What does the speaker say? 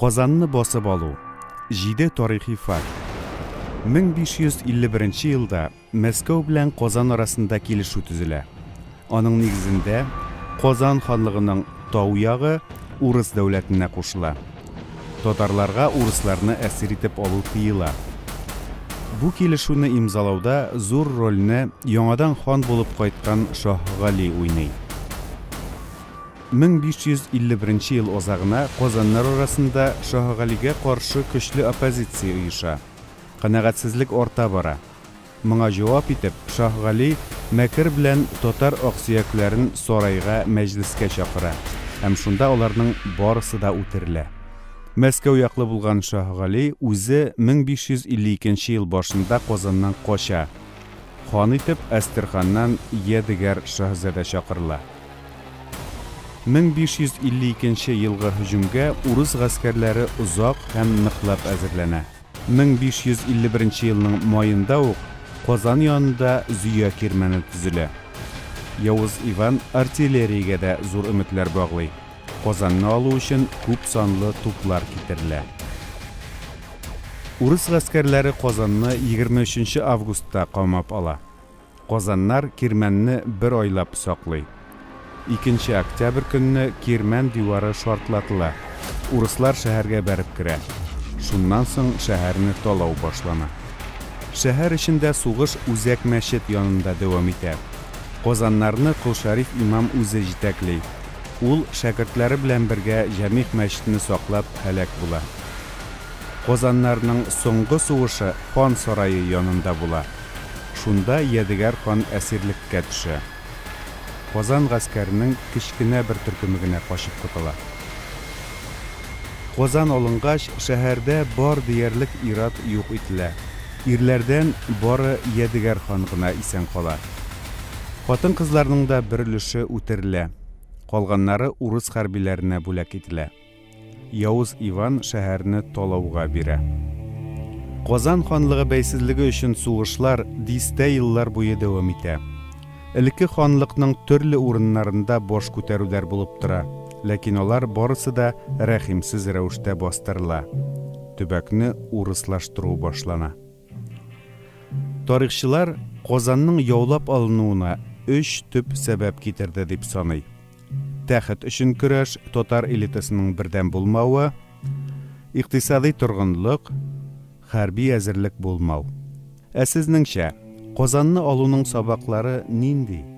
Qozonni bosib olу. Jide tarixiy fakt. 1551 yılda Moskva bilan Qozon arasında kelishuv tuzila. Onun negizinde Qozon xonligining tov yog'i Urus davlatine qo'shila. Tatarlarga uruslarni asir etib olу tiyila. Bu kelishuvni imzalauda zo'r rolni yangadan xon bo'lib qaytgan Shoh G'ali o'ynaydi. 1551 yıl ozag'ina Qozonlar arasında Shoh G'aliga qarshi kuchli oppozitsiya uyusha. Qanoatsizlik orta bora. Bunga javob etib Shoh G'ali Makr bilan Tatar oqsuyaklarini sarayga majlisga chaqira. Hem shunda ularning borisi da o'tirila. Moskva yoqli bo'lgan Shoh G'ali o'zi 1552 yil boshida Qozondan qo'sha. Xon etib Astrxandan Yedigar shahzoda chaqirila. 1552 yılga hücumga Urus askarlari uzoq ham niqlab azirlana. 1551 yılning mayında o'q Qozon yonida Zuya kirmani tuzila. Yavuz Ivan artilleriyaga da zo'r umidlar bog'laydi. Qozonni olу uchun ko'p sonli to'plar keltirildi. Urus askarlari Qozonni 23 avgustda qamab ola. Qozonlar Kirmanni bir oylab saqlaydi. 2 oktyabr kunni Kirman divori shortlatila. Uruslar shaharga berib kira. Shundan so'ng shaharni to'lov boshlana. Shahar ichida so'g'ish Uzak masjid yonida davom etadi. Qozonlarni Qulsharif imom o'zi yetaklaydi. Ul shogirdlari bilan birga Jamih masjidini saqlab halak bo'ladi. Qozonlarning so'nggi so'g'ishi xon saroyi yonida bo'ladi. Shunda Yedigar xon asirlikka tushadi. Qozon askarining kichkina bir turkumigina qochib qutuladi. Qozon olingach shaharda bor deyarlik irod yo'q etiladi. Irlardan bori Yedigar xongina eson qoladi. Xotin qizlarning da bir ulushi o'tiriladi. Qolganlari Urus harbiylarına bo'lak etiladi. Yavuz Ivan shaharni to'lovga beradi. Qozon xonligi baysizligi uchun so'g'ishlar dista yillar bo'yi davom etadi. Ilki xonliqning turli o'rinlarida bosh ko'taruvlar bo'lib turadi, lekin ular borisi-da rahimsiz ravishda bostiriladi. Tubakni uruslashtiruv boshlana. Tarixchilar Qozonning yovlab olinuvuna 3 tüp sabab keltirdi deb sanaydi. Taxt uchun kurash Tatar elitasining birdan bo'lmauı, iqtisodiy turg'unlik, harbiy azirlik bo'lmau. Sizningcha Qozonni oluning saboqlari nindi?